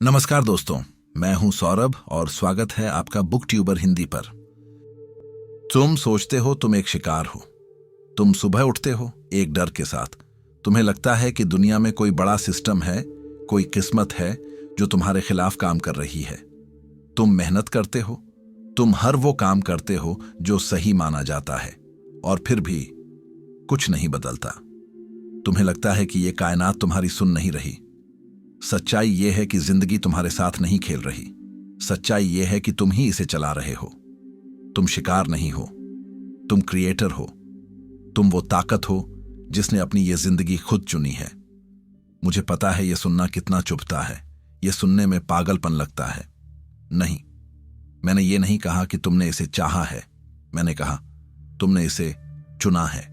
नमस्कार दोस्तों, मैं हूं सौरभ और स्वागत है आपका बुक ट्यूबर हिंदी पर। तुम सोचते हो तुम एक शिकार हो। तुम सुबह उठते हो एक डर के साथ। तुम्हें लगता है कि दुनिया में कोई बड़ा सिस्टम है, कोई किस्मत है जो तुम्हारे खिलाफ काम कर रही है। तुम मेहनत करते हो, तुम हर वो काम करते हो जो सही माना जाता है, और फिर भी कुछ नहीं बदलता। तुम्हें लगता है कि ये कायनात तुम्हारी सुन नहीं रही। सच्चाई यह है कि जिंदगी तुम्हारे साथ नहीं खेल रही। सच्चाई यह है कि तुम ही इसे चला रहे हो। तुम शिकार नहीं हो, तुम क्रिएटर हो। तुम वो ताकत हो जिसने अपनी ये जिंदगी खुद चुनी है। मुझे पता है यह सुनना कितना चुभता है, यह सुनने में पागलपन लगता है। नहीं, मैंने ये नहीं कहा कि तुमने इसे चाहा है। मैंने कहा तुमने इसे चुना है,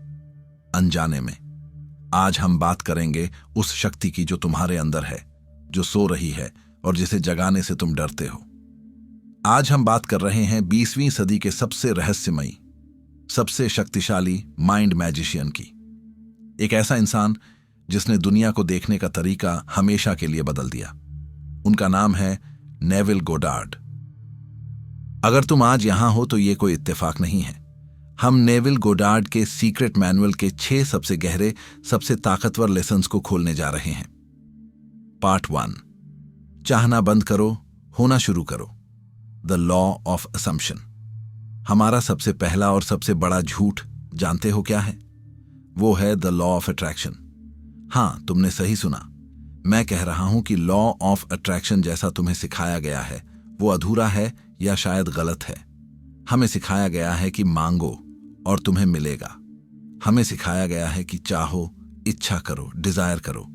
अनजाने में। आज हम बात करेंगे उस शक्ति की जो तुम्हारे अंदर है, जो सो रही है और जिसे जगाने से तुम डरते हो। आज हम बात कर रहे हैं 20वीं सदी के सबसे रहस्यमयी, सबसे शक्तिशाली माइंड मैजिशियन की। एक ऐसा इंसान जिसने दुनिया को देखने का तरीका हमेशा के लिए बदल दिया। उनका नाम है नेविल गोडार्ड। अगर तुम आज यहां हो तो यह कोई इत्तेफाक नहीं है। हम नेविल गोडार्ड के सीक्रेट मैनुअल के 6 सबसे गहरे, सबसे ताकतवर लेसन्स को खोलने जा रहे हैं। पार्ट 1, चाहना बंद करो, होना शुरू करो। The law of assumption. हमारा सबसे पहला और सबसे बड़ा झूठ जानते हो क्या है? वो है द लॉ ऑफ अट्रैक्शन। हां, तुमने सही सुना। मैं कह रहा हूं कि लॉ ऑफ अट्रैक्शन जैसा तुम्हें सिखाया गया है वो अधूरा है या शायद गलत है। हमें सिखाया गया है कि मांगो और तुम्हें मिलेगा। हमें सिखाया गया है कि चाहो, इच्छा करो, डिजायर करो।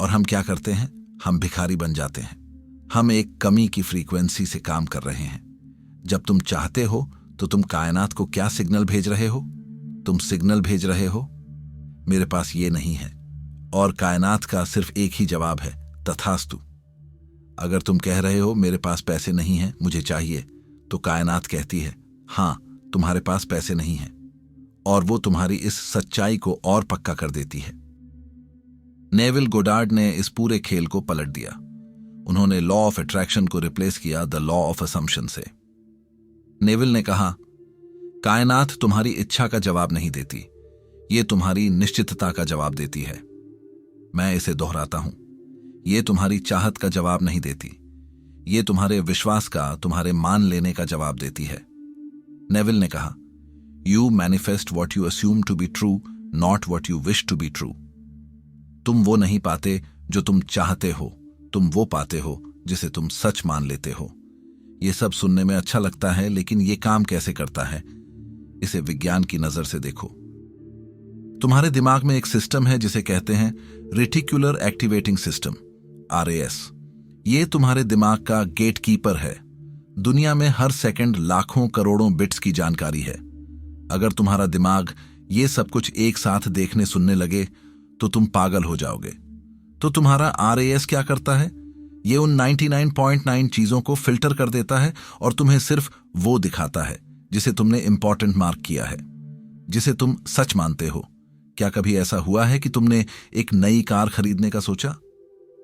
और हम क्या करते हैं? हम भिखारी बन जाते हैं। हम एक कमी की फ्रीक्वेंसी से काम कर रहे हैं। जब तुम चाहते हो तो तुम कायनात को क्या सिग्नल भेज रहे हो? तुम सिग्नल भेज रहे हो, मेरे पास ये नहीं है। और कायनात का सिर्फ एक ही जवाब है, तथास्तु। अगर तुम कह रहे हो मेरे पास पैसे नहीं हैं, मुझे चाहिए, तो कायनात कहती है हां, तुम्हारे पास पैसे नहीं हैं। और वो तुम्हारी इस सच्चाई को और पक्का कर देती है। नेविल गोडार्ड ने इस पूरे खेल को पलट दिया। उन्होंने लॉ ऑफ अट्रैक्शन को रिप्लेस किया द लॉ ऑफ असम्पशन से। नेविल ने कहा, कायनात तुम्हारी इच्छा का जवाब नहीं देती, ये तुम्हारी निश्चितता का जवाब देती है। मैं इसे दोहराता हूं, ये तुम्हारी चाहत का जवाब नहीं देती, ये तुम्हारे विश्वास का, तुम्हारे मान लेने का जवाब देती है। नेविल ने कहा, you manifest what you assume to be true, not what you wish to be true. तुम वो नहीं पाते जो तुम चाहते हो, तुम वो पाते हो जिसे तुम सच मान लेते हो। ये सब सुनने में अच्छा लगता है, लेकिन ये काम कैसे करता है? इसे विज्ञान की नजर से देखो। तुम्हारे दिमाग में एक सिस्टम है जिसे कहते हैं रेटिकुलर एक्टिवेटिंग सिस्टम, RAS। ये तुम्हारे दिमाग का गेटकीपर है। दुनिया में हर सेकंड लाखों करोड़ों बिट्स की जानकारी है। अगर तुम्हारा दिमाग ये सब कुछ एक साथ देखने सुनने लगे तो तुम पागल हो जाओगे। तो तुम्हारा RAS क्या करता है? ये उन 99.9 चीजों को फिल्टर कर देता है और तुम्हें सिर्फ वो दिखाता है जिसे तुमने इंपॉर्टेंट मार्क किया है, जिसे तुम सच मानते हो। क्या कभी ऐसा हुआ है कि तुमने एक नई कार खरीदने का सोचा?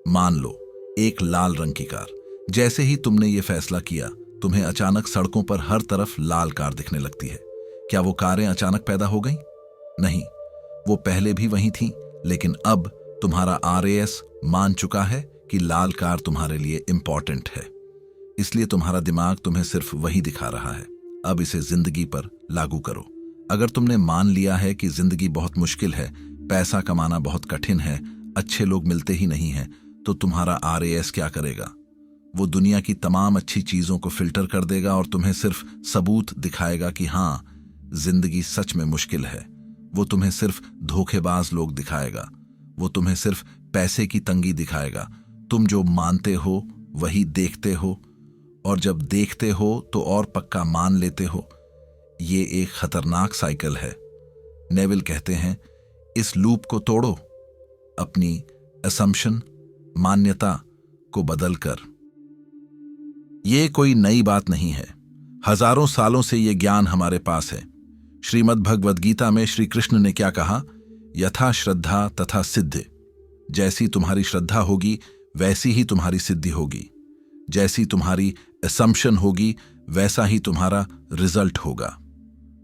मान लो एक लाल रंग की कार। जैसे ही तुमने ये फैसला किया, तुम्हें अचानक सड़कों पर हर तरफ लाल कार दिखने लगती है। क्या वो कारें अचानक पैदा हो गईं? नहीं, वो पहले भी वहीं थीं, लेकिन अब तुम्हारा RAS मान चुका है कि लाल कार तुम्हारे लिए इंपॉर्टेंट है। इसलिए तुम्हारा दिमाग तुम्हें सिर्फ वही दिखा रहा है। अब इसे जिंदगी पर लागू करो। अगर तुमने मान लिया है कि जिंदगी बहुत मुश्किल है, पैसा कमाना बहुत कठिन है, अच्छे लोग मिलते ही नहीं हैं, तो तुम्हारा RAS क्या करेगा? वो दुनिया की तमाम अच्छी चीजों को फिल्टर कर देगा और तुम्हें सिर्फ सबूत दिखाएगा कि हां, जिंदगी सच में मुश्किल है। वो तुम्हें सिर्फ धोखेबाज लोग दिखाएगा। वो तुम्हें सिर्फ पैसे की तंगी दिखाएगा। तुम जो मानते हो वही देखते हो, और जब देखते हो तो और पक्का मान लेते हो। ये एक खतरनाक साइकिल है। नेविल कहते हैं, इस लूप को तोड़ो, अपनी असम्पशन, मान्यता को बदलकर। ये कोई नई बात नहीं है। हजारों सालों से ये ज्ञान हमारे पास है। श्रीमद् भगवद गीता में श्री कृष्ण ने क्या कहा? यथा श्रद्धा तथा सिद्धि। जैसी तुम्हारी श्रद्धा होगी वैसी ही तुम्हारी सिद्धि होगी। जैसी तुम्हारी असम्पशन होगी वैसा ही तुम्हारा रिजल्ट होगा।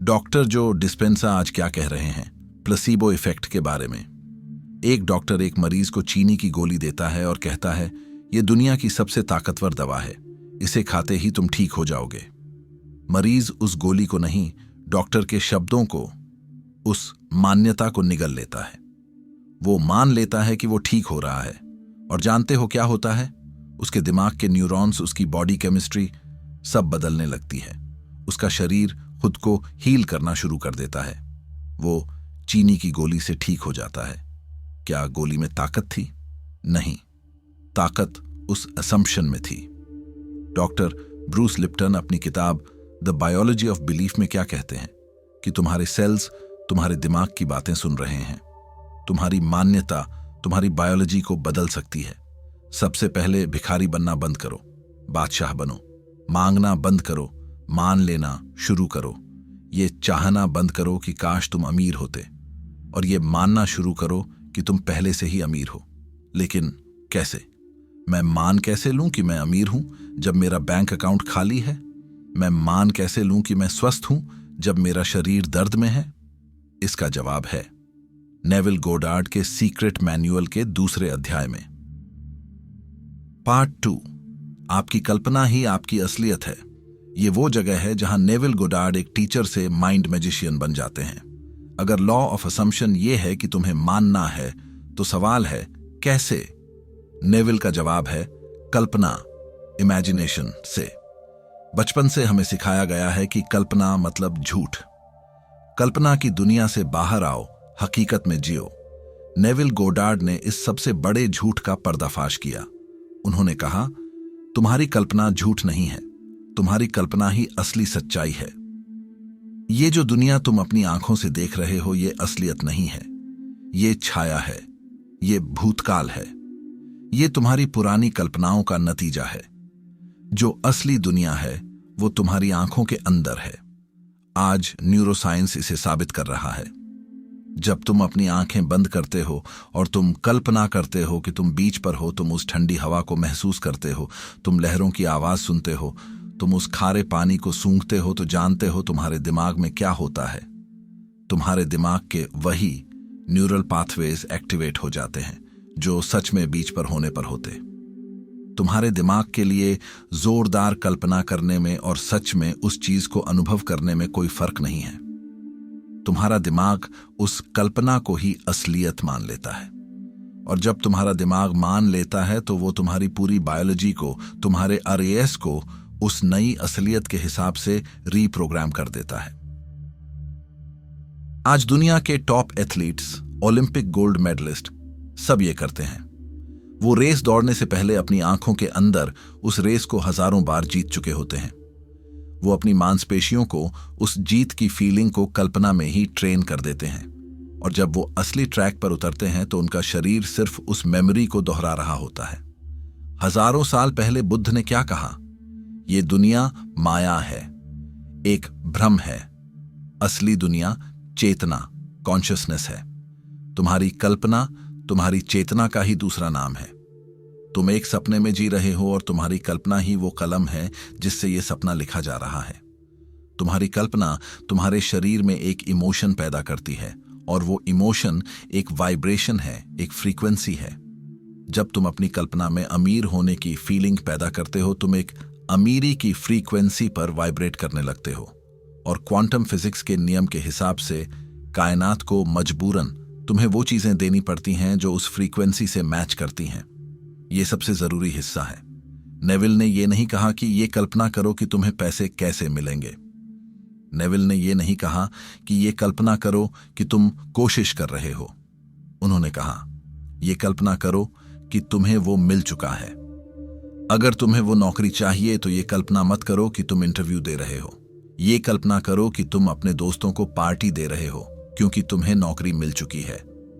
डॉक्टर जो डिस्पेंसा आज क्या कह रहे हैं प्लेसिबो इफेक्ट के बारे में। एक डॉक्टर एक मरीज को चीनी की गोली देता है और कहता है यह दुनिया की सबसे ताकतवर दवा है, इसे खाते ही तुम ठीक हो जाओगे। मरीज उस गोली को नहीं, डॉक्टर के शब्दों को, उस मान्यता को निगल लेता है। वो मान लेता है कि वो ठीक हो रहा है। और जानते हो क्या होता है? उसके दिमाग के न्यूरॉन्स, उसकी बॉडी केमिस्ट्री सब बदलने लगती है। उसका शरीर खुद को हील करना शुरू कर देता है। वो चीनी की गोली से ठीक हो जाता है। क्या गोली में ताकत थी? नहीं, ताकत उस असम्पशन में थी। डॉक्टर ब्रूस लिप्टन अपनी किताब द बायोलॉजी ऑफ बिलीफ में क्या कहते हैं कि तुम्हारे सेल्स तुम्हारे दिमाग की बातें सुन रहे हैं। तुम्हारी मान्यता तुम्हारी बायोलॉजी को बदल सकती है। सबसे पहले भिखारी बनना बंद करो, बादशाह बनो। मांगना बंद करो, मान लेना शुरू करो। ये चाहना बंद करो कि काश तुम अमीर होते, और ये मानना शुरू करो कि तुम पहले से ही अमीर हो। लेकिन कैसे? मैं मान कैसे लूं कि मैं अमीर हूं जब मेरा बैंक अकाउंट खाली है? मैं मान कैसे लूं कि मैं स्वस्थ हूं जब मेरा शरीर दर्द में है? इसका जवाब है नेविल गोडार्ड के सीक्रेट मैन्युअल के दूसरे अध्याय में। पार्ट 2, आपकी कल्पना ही आपकी असलियत है। ये वो जगह है जहां नेविल गोडार्ड एक टीचर से माइंड मैजिशियन बन जाते हैं। अगर लॉ ऑफ असम्पशन ये है कि तुम्हें मानना है, तो सवाल है कैसे? नेविल का जवाब है कल्पना, इमेजिनेशन से। बचपन से हमें सिखाया गया है कि कल्पना मतलब झूठ। कल्पना की दुनिया से बाहर आओ, हकीकत में जियो। नेविल गोडार्ड ने इस सबसे बड़े झूठ का पर्दाफाश किया। उन्होंने कहा, तुम्हारी कल्पना झूठ नहीं है, तुम्हारी कल्पना ही असली सच्चाई है। ये जो दुनिया तुम अपनी आंखों से देख रहे हो, ये असलियत नहीं है, ये छाया है, ये भूतकाल है, ये तुम्हारी पुरानी कल्पनाओं का नतीजा है। जो असली दुनिया है वो तुम्हारी आंखों के अंदर है। आज न्यूरोसाइंस इसे साबित कर रहा है। जब तुम अपनी आंखें बंद करते हो और तुम कल्पना करते हो कि तुम बीच पर हो, तुम उस ठंडी हवा को महसूस करते हो, तुम लहरों की आवाज सुनते हो, तुम उस खारे पानी को सूंघते हो, तो जानते हो तुम्हारे दिमाग में क्या होता है। तुम्हारे दिमाग के वही न्यूरल पाथवेज एक्टिवेट हो जाते हैं जो सच में बीच पर होने पर होते। तुम्हारे दिमाग के लिए जोरदार कल्पना करने में और सच में उस चीज को अनुभव करने में कोई फर्क नहीं है। तुम्हारा दिमाग उस कल्पना को ही असलियत मान लेता है, और जब तुम्हारा दिमाग मान लेता है तो वो तुम्हारी पूरी बायोलॉजी को, तुम्हारे आरएएस को उस नई असलियत के हिसाब से रीप्रोग्राम कर देता है। आज दुनिया के top athletes, Olympic gold medallist सब ये करते हैं। वो रेस दौड़ने से पहले अपनी आंखों के अंदर उस रेस को हजारों बार जीत चुके होते हैं। वो अपनी मांसपेशियों को उस जीत की फीलिंग को कल्पना में ही ट्रेन कर देते हैं, और जब वो असली ट्रैक पर उतरते हैं तो उनका शरीर सिर्फ उस मेमोरी को दोहरा रहा होता है। हजारों साल पहले बुद्ध ने क्या कहा? ये दुनिया माया है, एक भ्रम है। असली दुनिया चेतना, कॉन्शियसनेस है। तुम्हारी कल्पना तुम्हारी चेतना का ही दूसरा नाम है। तुम एक सपने में जी रहे हो और तुम्हारी कल्पना ही वो कलम है जिससे ये सपना लिखा जा रहा है। तुम्हारी कल्पना तुम्हारे शरीर में एक इमोशन पैदा करती है, और वो इमोशन एक वाइब्रेशन है, एक फ्रीक्वेंसी है। जब तुम अपनी कल्पना में अमीर होने की फीलिंग पैदा करते हो, तुम एक अमीरी की फ्रीक्वेंसी पर वाइब्रेट करने लगते हो, और क्वांटम फिजिक्स के नियम के हिसाब से कायनात को मजबूरन तुम्हें वो चीजें देनी पड़ती हैं जो उस फ्रीक्वेंसी से मैच करती हैं। ये सबसे जरूरी हिस्सा है। नेविल ने यह नहीं कहा कि ये कल्पना करो कि तुम्हें पैसे कैसे मिलेंगे। नेविल ने यह नहीं कहा कि ये कल्पना करो कि तुम कोशिश कर रहे हो। उन्होंने कहा, ये कल्पना करो कि तुम्हें वो मिल चुका है। अगर तुम्हें वो नौकरी चाहिए तो ये कल्पना मत करो कि तुम इंटरव्यू दे रहे हो। ये कल्पना करो कि तुम अपने दोस्तों को पार्टी दे रहे हो क्योंकि तुम्हें नौकरी मिल चुकी है।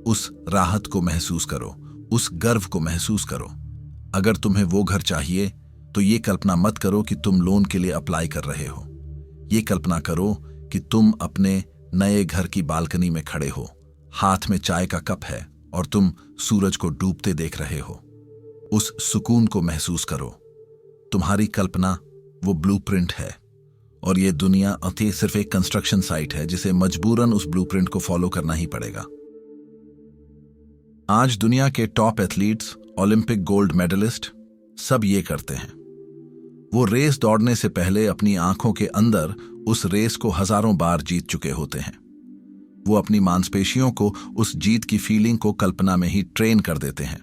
उस राहत को महसूस करो, उस गर्व को महसूस करो। अगर तुम्हें वो घर चाहिए तो ये कल्पना मत करो कि तुम लोन के लिए अप्लाई कर रहे हो। ये कल्पना करो कि तुम अपने नए घर की बालकनी में खड़े हो, हाथ में चाय का कप है और तुम सूरज को डूबते देख रहे हो। उस सुकून को महसूस करो। तुम्हारी कल्पना वो ब्लूप्रिंट है और ये दुनिया अति सिर्फ एक कंस्ट्रक्शन साइट है जिसे मजबूरन उस ब्लूप्रिंट को फॉलो करना ही पड़ेगा। आज दुनिया के top athletes, Olympic gold medallist सब ये करते हैं। वो रेस दौड़ने से पहले अपनी आंखों के अंदर उस रेस को हजारों बार जीत चुके होते हैं। वो अपनी मांसपेशियों को उस जीत की फीलिंग को कल्पना में ही ट्रेन कर देते हैं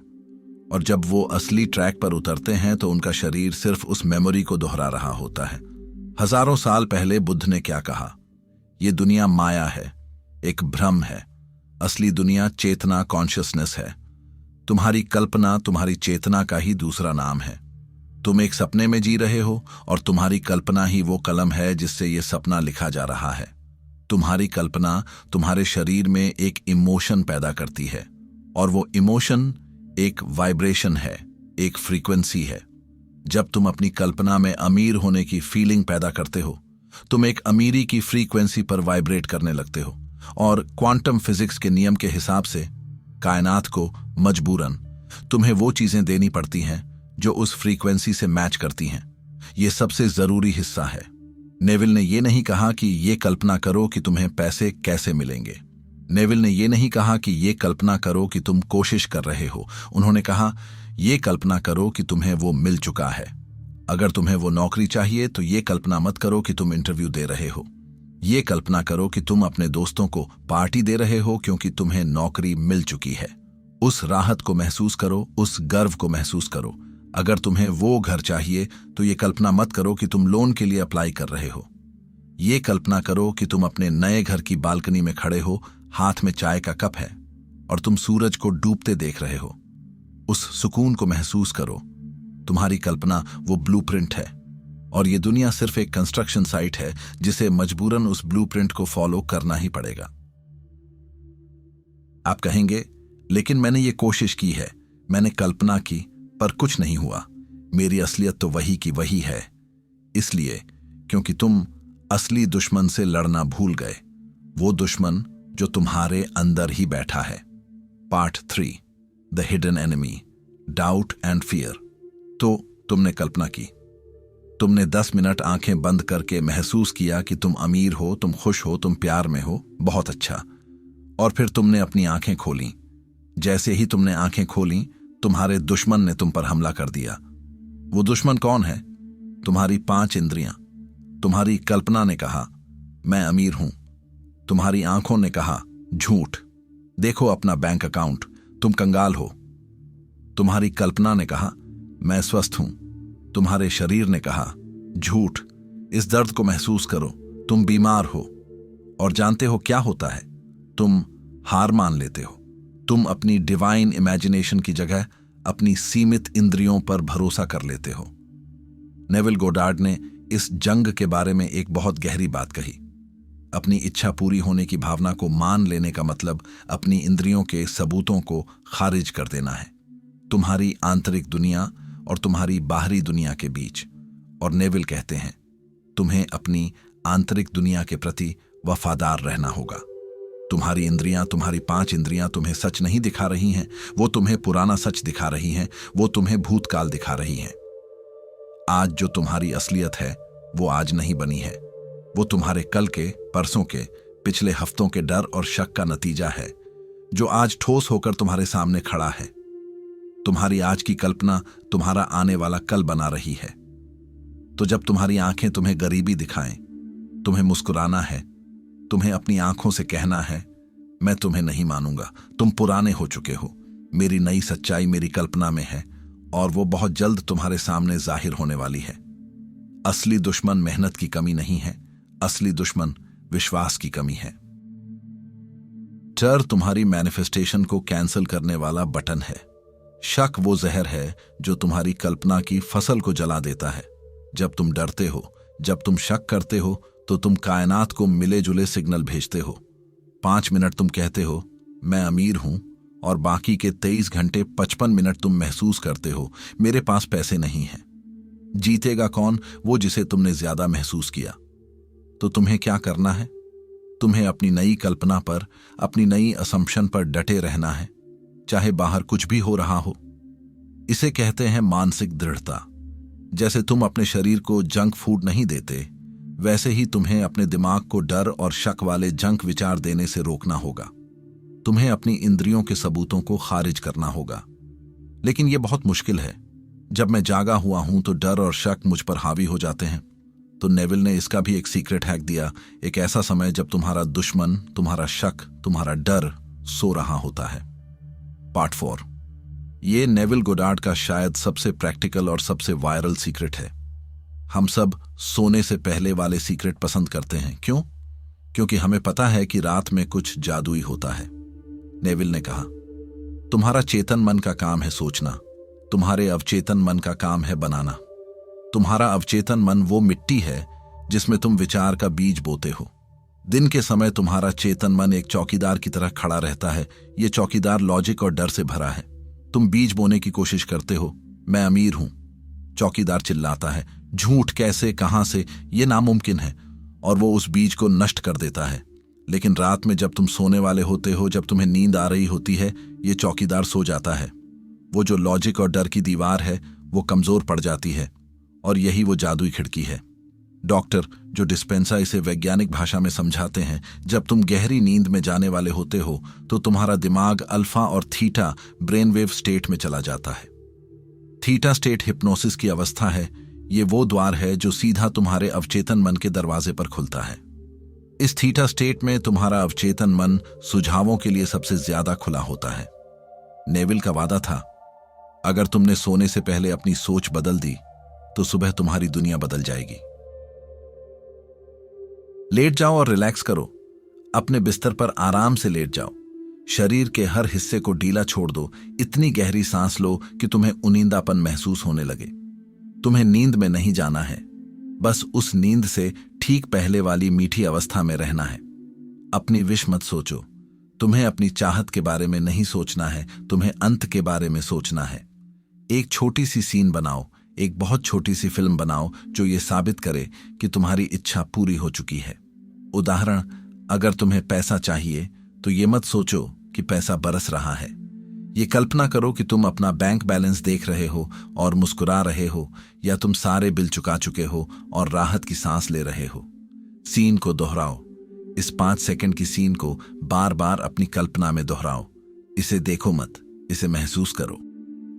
और जब वो असली ट्रैक पर उतरते हैं तो उनका शरीर सिर्फ उस मेमोरी को दोहरा रहा होता है। हजारों साल पहले बुद्ध ने क्या कहा? ये दुनिया माया है, एक भ्रम है। असली दुनिया चेतना, कॉन्शियसनेस है। तुम्हारी कल्पना तुम्हारी चेतना का ही दूसरा नाम है। तुम एक सपने में जी रहे हो और तुम्हारी कल्पना ही वो कलम है जिससे ये सपना लिखा जा रहा है। तुम्हारी कल्पना तुम्हारे शरीर में एक इमोशन पैदा करती है और वो इमोशन एक वाइब्रेशन है, एक फ्रीक्वेंसी है। जब तुम अपनी कल्पना में अमीर होने की फीलिंग पैदा करते हो, तुम एक अमीरी की फ्रीक्वेंसी पर वाइब्रेट करने लगते हो और क्वांटम फिजिक्स के नियम के हिसाब से कायनात को मजबूरन तुम्हें वो चीजें देनी पड़ती हैं जो उस फ्रीक्वेंसी से मैच करती हैं। ये सबसे जरूरी हिस्सा है। नेविल ने यह नहीं कहा कि ये कल्पना करो कि तुम्हें पैसे कैसे मिलेंगे। नेविल ने यह नहीं कहा कि ये कल्पना करो कि तुम कोशिश कर रहे हो। उन्होंने कहा ये कल्पना करो कि तुम्हें वो मिल चुका है। अगर तुम्हें वो नौकरी चाहिए तो ये कल्पना मत करो कि तुम इंटरव्यू दे रहे हो। ये कल्पना करो कि तुम अपने दोस्तों को पार्टी दे रहे हो क्योंकि तुम्हें नौकरी मिल चुकी है। उस राहत को महसूस करो, उस गर्व को महसूस करो। अगर तुम्हें वो घर चाहिए तो ये कल्पना मत करो कि तुम लोन के लिए अप्लाई कर रहे हो। ये कल्पना करो कि तुम अपने नए घर की बालकनी में खड़े हो, हाथ में चाय का कप है और तुम सूरज को डूबते देख रहे हो। उस सुकून को महसूस करो। तुम्हारी कल्पना वो ब्लूप्रिंट है और ये दुनिया सिर्फ एक कंस्ट्रक्शन साइट है जिसे मजबूरन उस ब्लूप्रिंट को फॉलो करना ही पड़ेगा। आप कहेंगे, लेकिन मैंने ये कोशिश की है, मैंने कल्पना की, पर कुछ नहीं हुआ। मेरी असलियत तो वही की वही है। इसलिए क्योंकि तुम असली दुश्मन से लड़ना भूल गए, वो दुश्मन जो तुम्हारे अंदर ही बैठा है। Part 3, the hidden enemy, doubt and fear. तो तुमने कल्पना की। तुमने 10 मिनट आंखें बंद करके महसूस किया कि तुम अमीर हो, तुम खुश हो, तुम प्यार में हो। बहुत अच्छा। और फिर तुमने अपनी आंखें खोली। जैसे ही तुमने आंखें खोली, तुम्हारे दुश्मन ने तुम पर हमला कर दिया। वो दुश्मन कौन है? तुम्हारी 5 इंद्रियां। तुम्हारी कल्पना ने कहा मैं अमीर हूं। तुम्हारी आंखों ने कहा झूठ, देखो अपना बैंक अकाउंट, तुम कंगाल हो। तुम्हारी कल्पना ने कहा मैं स्वस्थ हूं। तुम्हारे शरीर ने कहा झूठ, इस दर्द को महसूस करो, तुम बीमार हो। और जानते हो क्या होता है? तुम हार मान लेते हो। तुम अपनी डिवाइन इमेजिनेशन की जगह अपनी सीमित इंद्रियों पर भरोसा कर लेते हो। नेविल गोडार्ड ने इस जंग के बारे में एक बहुत गहरी बात कही। अपनी इच्छा पूरी होने की भावना को मान लेने का मतलब अपनी इंद्रियों के सबूतों को खारिज कर देना है, तुम्हारी आंतरिक दुनिया और तुम्हारी बाहरी दुनिया के बीच। और नेविल कहते हैं तुम्हें अपनी आंतरिक दुनिया के प्रति वफादार रहना होगा। तुम्हारी इंद्रियां, तुम्हारी 5 इंद्रियां तुम्हें सच नहीं दिखा रही हैं, वो तुम्हें पुराना सच दिखा रही हैं, वो तुम्हें भूतकाल दिखा रही हैं। आज जो तुम्हारी असलियत है वो आज नहीं बनी है, वो तुम्हारे कल के, परसों के, पिछले हफ्तों के डर और शक का नतीजा है जो आज ठोस होकर तुम्हारे सामने खड़ा है। तुम्हारी आज की कल्पना तुम्हारा आने वाला कल बना रही है। तो जब तुम्हारी आंखें तुम्हें गरीबी दिखाएं, तुम्हें मुस्कुराना है, तुम्हें अपनी आंखों से कहना है मैं तुम्हें नहीं मानूंगा, तुम पुराने हो चुके हो, मेरी नई सच्चाई मेरी कल्पना में है और वो बहुत जल्द तुम्हारे सामने जाहिर होने वाली है। असली दुश्मन मेहनत की कमी नहीं है, असली दुश्मन विश्वास की कमी है। डर तुम्हारी मैनिफेस्टेशन को कैंसिल करने वाला बटन है। शक वो जहर है जो तुम्हारी कल्पना की फसल को जला देता है। जब तुम डरते हो, जब तुम शक करते हो, तो तुम कायनात को मिले जुले सिग्नल भेजते हो। 5 मिनट तुम कहते हो मैं अमीर हूं और बाकी के 23 घंटे 55 मिनट तुम महसूस करते हो मेरे पास पैसे नहीं हैं। जीतेगा कौन? वो जिसे तुमने ज्यादा महसूस किया। तो तुम्हें क्या करना है? तुम्हें अपनी नई कल्पना पर, अपनी नई असम्पशन पर डटे रहना है, चाहे बाहर कुछ भी हो रहा हो। इसे कहते हैं मानसिक दृढ़ता। जैसे तुम अपने शरीर को जंक फूड नहीं देते, वैसे ही तुम्हें अपने दिमाग को डर और शक वाले जंक विचार देने से रोकना होगा। तुम्हें अपनी इंद्रियों के सबूतों को खारिज करना होगा। लेकिन यह बहुत मुश्किल है। जब मैं जागा हुआ हूं तो डर और शक मुझ पर हावी हो जाते हैं। तो नेविल ने इसका भी एक सीक्रेट हैक दिया, एक ऐसा समय जब तुम्हारा दुश्मन, तुम्हारा शक, तुम्हारा डर सो रहा होता है। पार्ट 4। ये नेविल गोडार्ड का शायद सबसे प्रैक्टिकल और सबसे वायरल सीक्रेट है। हम सब सोने से पहले वाले सीक्रेट पसंद करते हैं। क्यों? क्योंकि हमें पता है कि रात में कुछ जादुई होता है। नेविल ने कहा, तुम्हारा चेतन मन का काम है सोचना, तुम्हारे अवचेतन मन का काम है बनाना। तुम्हारा अवचेतन मन वो मिट्टी है जिसमें तुम विचार का बीज बोते हो। दिन के समय तुम्हारा चेतन मन एक चौकीदार की तरह खड़ा रहता है। ये चौकीदार लॉजिक और डर से भरा है। तुम बीज बोने की कोशिश करते हो, मैं अमीर हूं। चौकीदार चिल्लाता है, झूठ, कैसे, कहां से, ये नामुमकिन है, और वो उस बीज को नष्ट कर देता है। लेकिन रात में जब तुम सोने वाले होते हो, जब तुम्हें नींद आ रही होती है, ये चौकीदार सो जाता है। वो जो लॉजिक और डर की दीवार है वो कमजोर पड़ जाती है, और यही वो जादुई खिड़की है। डॉक्टर जो डिस्पेंसा इसे वैज्ञानिक भाषा में समझाते हैं, जब तुम गहरी नींद में जाने वाले होते हो तो तुम्हारा दिमाग अल्फा और थीटा ब्रेनवेव स्टेट में चला जाता है। थीटा स्टेट हिप्नोसिस की अवस्था है। ये वो द्वार है जो सीधा तुम्हारे अवचेतन मन के दरवाजे पर खुलता है। इस थीटा स्टेट में तुम्हारा अवचेतन मन सुझावों के लिए सबसे ज्यादा खुला होता है। नेविल का वादा था, अगर तुमने सोने से पहले अपनी सोच बदल दी तो सुबह तुम्हारी दुनिया बदल जाएगी। लेट जाओ और रिलैक्स करो। अपने बिस्तर पर आराम से लेट जाओ। शरीर के हर हिस्से को ढीला छोड़ दो। इतनी गहरी सांस लो कि तुम्हें उनींदापन महसूस होने लगे। तुम्हें नींद में नहीं जाना है, बस उस नींद से ठीक पहले वाली मीठी अवस्था में रहना है। अपनी विश मत सोचो। तुम्हें अपनी चाहत के बारे में नहीं सोचना है, तुम्हें अंत के बारे में सोचना है। एक छोटी सी सीन बनाओ, एक बहुत छोटी सी फिल्म बनाओ जो ये साबित करे कि तुम्हारी इच्छा पूरी हो चुकी है। उदाहरण, अगर तुम्हें पैसा चाहिए तो ये मत सोचो कि पैसा बरस रहा है। ये कल्पना करो कि तुम अपना बैंक बैलेंस देख रहे हो और मुस्कुरा रहे हो, या तुम सारे बिल चुका चुके हो और राहत की सांस ले रहे हो। सीन को दोहराओ। इस 5 सेकंड की सीन को बार बार अपनी कल्पना में दोहराओ। इसे देखो मत, इसे महसूस करो।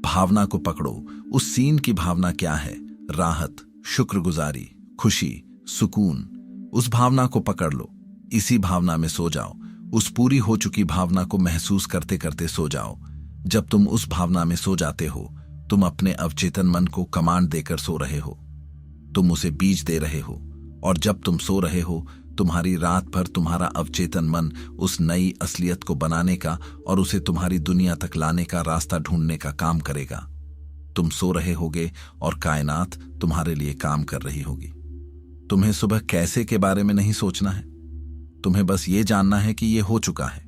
भावना को पकड़ो। उस सीन की भावना क्या है? राहत, शुक्रगुजारी, खुशी, सुकून। उस भावना को पकड़ लो। इसी भावना में सो जाओ। उस पूरी हो चुकी भावना को महसूस करते करते सो जाओ। जब तुम उस भावना में सो जाते हो, तुम अपने अवचेतन मन को कमांड देकर सो रहे हो। तुम उसे बीज दे रहे हो, और जब तुम सो रहे हो, तुम्हारी रात भर तुम्हारा अवचेतन मन उस नई असलियत को बनाने का और उसे तुम्हारी दुनिया तक लाने का रास्ता ढूंढने का काम करेगा। तुम सो रहे होगे और कायनात तुम्हारे लिए काम कर रही होगी। तुम्हें सुबह कैसे के बारे में नहीं सोचना है। तुम्हें बस ये जानना है कि ये हो चुका है,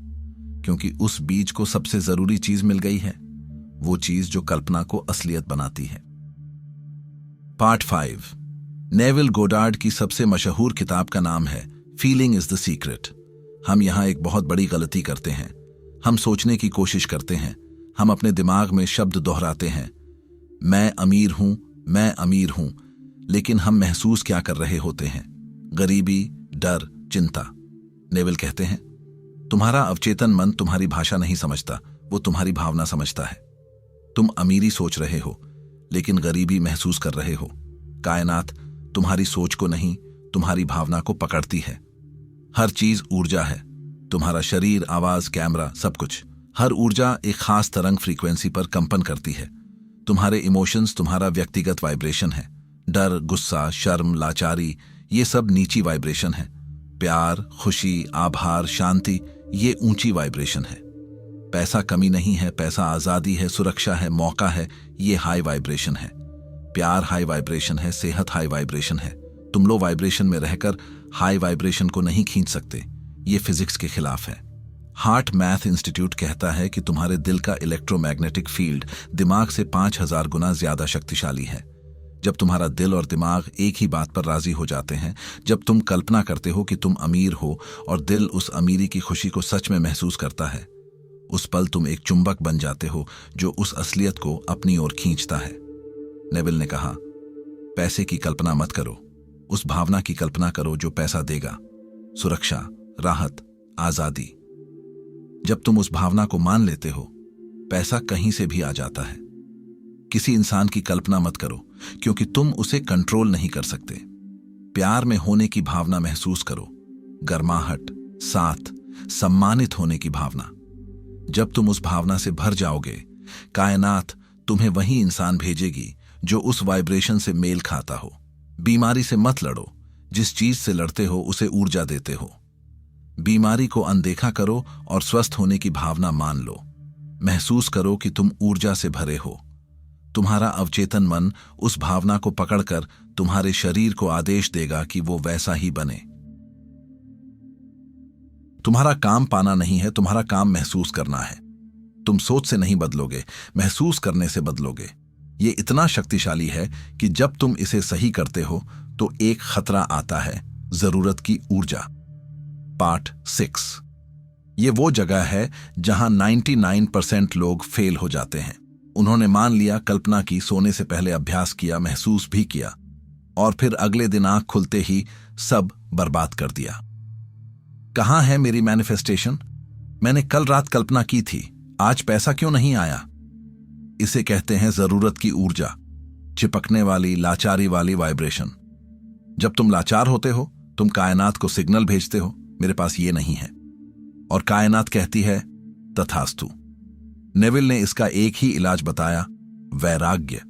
क्योंकि उस बीज को सबसे जरूरी चीज मिल गई है, वो चीज जो कल्पना को असलियत बनाती है। पार्ट 5। नेविल गोडार्ड की सबसे मशहूर किताब का नाम है फीलिंग इज द सीक्रेट। हम यहां एक बहुत बड़ी गलती करते हैं। हम सोचने की कोशिश करते हैं। हम अपने दिमाग में शब्द दोहराते हैं, मैं अमीर हूं, मैं अमीर हूं। लेकिन हम महसूस क्या कर रहे होते हैं? गरीबी, डर, चिंता। नेविल कहते हैं, तुम्हारा अवचेतन मन तुम्हारी भाषा नहीं समझता, वो तुम्हारी भावना समझता है। तुम अमीरी सोच रहे हो, लेकिन गरीबी महसूस कर रहे हो। कायनात तुम्हारी सोच को नहीं, तुम्हारी भावना को पकड़ती है। हर चीज ऊर्जा है। तुम्हारा शरीर, आवाज, कैमरा, सब कुछ। हर ऊर्जा एक खास तरंग फ्रीक्वेंसी पर कंपन करती है। तुम्हारे इमोशंस तुम्हारा व्यक्तिगत वाइब्रेशन है। डर, गुस्सा, शर्म, लाचारी, ये सब नीची वाइब्रेशन है। प्यार, खुशी, आभार, शांति, ये ऊंची वाइब्रेशन है। पैसा कमी नहीं है, पैसा आजादी है, सुरक्षा है, मौका है, ये हाई वाइब्रेशन है। प्यार हाई वाइब्रेशन है, सेहत हाई वाइब्रेशन है। तुम लो वाइब्रेशन में रहकर हाई वाइब्रेशन को नहीं खींच सकते। ये फिजिक्स के खिलाफ है। हार्ट मैथ इंस्टीट्यूट कहता है कि तुम्हारे दिल का इलेक्ट्रोमैग्नेटिक फील्ड दिमाग से 5000 गुना ज्यादा शक्तिशाली है। जब तुम्हारा दिल और दिमाग एक ही बात पर राजी हो जाते हैं, जब तुम कल्पना करते हो कि तुम अमीर हो और दिल उस अमीरी की खुशी को सच में महसूस करता है, उस पल तुम एक चुंबक बन जाते हो जो उस असलियत को अपनी ओर खींचता है। नेविल ने कहा, पैसे की कल्पना मत करो, उस भावना की कल्पना करो जो पैसा देगा। सुरक्षा, राहत, आजादी। जब तुम उस भावना को मान लेते हो, पैसा कहीं से भी आ जाता है। किसी इंसान की कल्पना मत करो, क्योंकि तुम उसे कंट्रोल नहीं कर सकते। प्यार में होने की भावना महसूस करो, गर्माहट, साथ, सम्मानित होने की भावना। जब तुम उस भावना से भर जाओगे, कायनात तुम्हें वही इंसान भेजेगी जो उस वाइब्रेशन से मेल खाता हो। बीमारी से मत लड़ो, जिस चीज से लड़ते हो उसे ऊर्जा देते हो। बीमारी को अनदेखा करो और स्वस्थ होने की भावना मान लो। महसूस करो कि तुम ऊर्जा से भरे हो। तुम्हारा अवचेतन मन उस भावना को पकड़कर तुम्हारे शरीर को आदेश देगा कि वो वैसा ही बने। तुम्हारा काम पाना नहीं है, तुम्हारा काम महसूस करना है। तुम सोच से नहीं बदलोगे, महसूस करने से बदलोगे। ये इतना शक्तिशाली है कि जब तुम इसे सही करते हो तो एक खतरा आता है, जरूरत की ऊर्जा। पार्ट 6। ये वो जगह है जहां 99% लोग फेल हो जाते हैं। उन्होंने मान लिया, कल्पना की, सोने से पहले अभ्यास किया, महसूस भी किया, और फिर अगले दिन आंख खुलते ही सब बर्बाद कर दिया। कहां है मेरी मैनिफेस्टेशन? मैंने कल रात कल्पना की थी, आज पैसा क्यों नहीं आया? इसे कहते हैं जरूरत की ऊर्जा, चिपकने वाली, लाचारी वाली वाइब्रेशन। जब तुम लाचार होते हो, तुम कायनात को सिग्नल भेजते हो, मेरे पास ये नहीं है, और कायनात कहती है तथास्तु। नेविल ने इसका एक ही इलाज बताया, वैराग्य।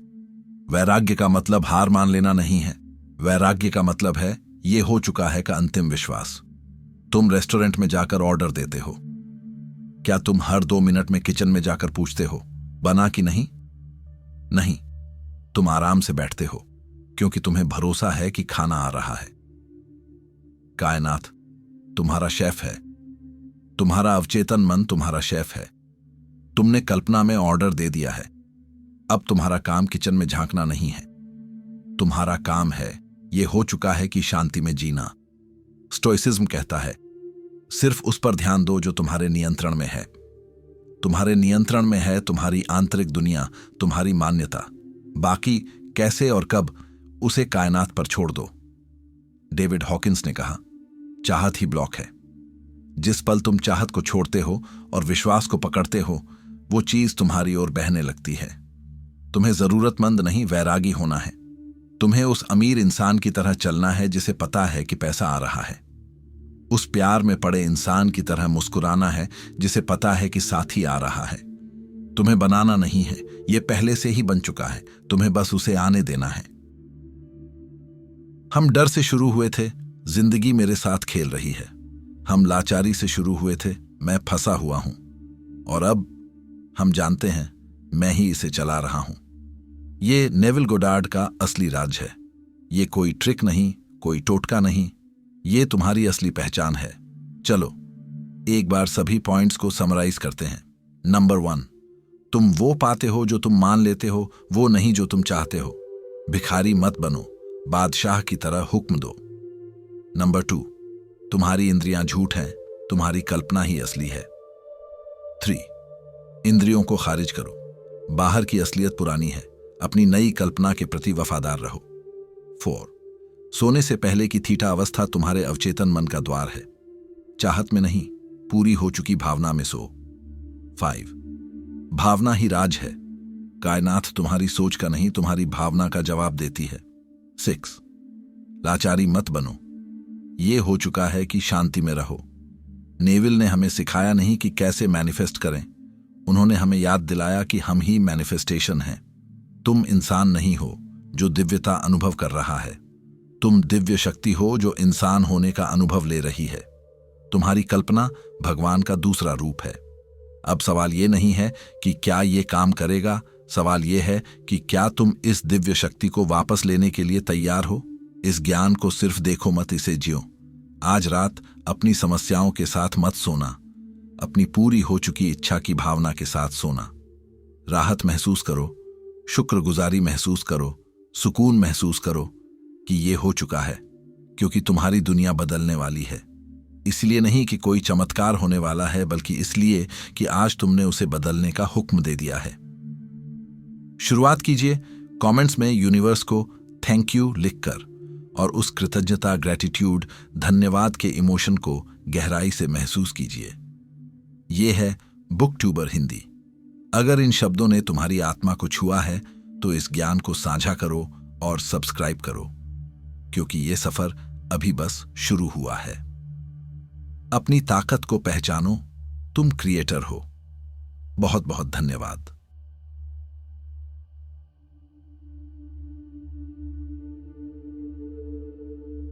वैराग्य का मतलब हार मान लेना नहीं है। वैराग्य का मतलब है ये हो चुका है का अंतिम विश्वास। तुम रेस्टोरेंट में जाकर ऑर्डर देते हो, क्या तुम हर 2 मिनट में किचन में जाकर पूछते हो बना कि नहीं? नहीं, तुम आराम से बैठते हो क्योंकि तुम्हें भरोसा है कि खाना आ रहा है। कायनात तुम्हारा शेफ है, तुम्हारा अवचेतन मन तुम्हारा शेफ है। तुमने कल्पना में ऑर्डर दे दिया है, अब तुम्हारा काम किचन में झांकना नहीं है। तुम्हारा काम है, यह हो चुका है कि शांति में जीना। स्टोइसिज्म कहता है सिर्फ उस पर ध्यान दो जो तुम्हारे नियंत्रण में है। तुम्हारे नियंत्रण में है तुम्हारी आंतरिक दुनिया, तुम्हारी मान्यता। बाकी कैसे और कब, उसे कायनात पर छोड़ दो। डेविड हॉकिंस ने कहा, चाहत ही ब्लॉक है। जिस पल तुम चाहत को छोड़ते हो और विश्वास को पकड़ते हो, वो चीज तुम्हारी ओर बहने लगती है। तुम्हें जरूरतमंद नहीं, वैरागी होना है। तुम्हें उस अमीर इंसान की तरह चलना है जिसे पता है कि पैसा आ रहा है। उस प्यार में पड़े इंसान की तरह मुस्कुराना है जिसे पता है कि साथी आ रहा है। तुम्हें बनाना नहीं है, यह पहले से ही बन चुका है, तुम्हें बस उसे आने देना है। हम डर से शुरू हुए थे, जिंदगी मेरे साथ खेल रही है। हम लाचारी से शुरू हुए थे, मैं फंसा हुआ हूं, और अब हम जानते हैं मैं ही इसे चला रहा हूं। ये नेविल गोडार्ड का असली राज है। ये कोई ट्रिक नहीं, कोई टोटका नहीं, ये तुम्हारी असली पहचान है। चलो एक बार सभी पॉइंट्स को समराइज करते हैं। नंबर 1, तुम वो पाते हो जो तुम मान लेते हो, वो नहीं जो तुम चाहते हो। भिखारी मत बनो, बादशाह की तरह हुक्म दो। नंबर 2, तुम्हारी इंद्रियां झूठ हैं, तुम्हारी कल्पना ही असली है। 3, इंद्रियों को खारिज करो, बाहर की असलियत पुरानी है, अपनी नई कल्पना के प्रति वफादार रहो। 4, सोने से पहले की थीटा अवस्था तुम्हारे अवचेतन मन का द्वार है। चाहत में नहीं, पूरी हो चुकी भावना में सो। 5, भावना ही राज है। कायनात तुम्हारी सोच का नहीं, तुम्हारी भावना का जवाब देती है। 6, लाचारी मत बनो, ये हो चुका है कि शांति में रहो। नेविल ने हमें सिखाया नहीं कि कैसे मैनिफेस्ट करें, उन्होंने हमें याद दिलाया कि हम ही मैनिफेस्टेशन हैं। तुम इंसान नहीं हो जो दिव्यता अनुभव कर रहा है, तुम दिव्य शक्ति हो जो इंसान होने का अनुभव ले रही है। तुम्हारी कल्पना भगवान का दूसरा रूप है। अब सवाल ये नहीं है कि क्या ये काम करेगा, सवाल ये है कि क्या तुम इस दिव्य शक्ति को वापस लेने के लिए तैयार हो। इस ज्ञान को सिर्फ देखो मत, इसे जियो। आज रात अपनी समस्याओं के साथ मत सोना, अपनी पूरी हो चुकी इच्छा की भावना के साथ सोना। राहत महसूस करो, शुक्रगुजारी महसूस करो, सुकून महसूस करो कि ये हो चुका है, क्योंकि तुम्हारी दुनिया बदलने वाली है। इसलिए नहीं कि कोई चमत्कार होने वाला है, बल्कि इसलिए कि आज तुमने उसे बदलने का हुक्म दे दिया है। शुरुआत कीजिए, कमेंट्स में यूनिवर्स को थैंक यू लिखकर और उस कृतज्ञता, ग्रेटिट्यूड, धन्यवाद के इमोशन को गहराई से महसूस कीजिए। ये है बुक ट्यूबर हिंदी। अगर इन शब्दों ने तुम्हारी आत्मा को छुआ है तो इस ज्ञान को साझा करो और सब्सक्राइब करो, क्योंकि ये सफर अभी बस शुरू हुआ है। अपनी ताकत को पहचानो, तुम क्रिएटर हो। बहुत बहुत धन्यवाद।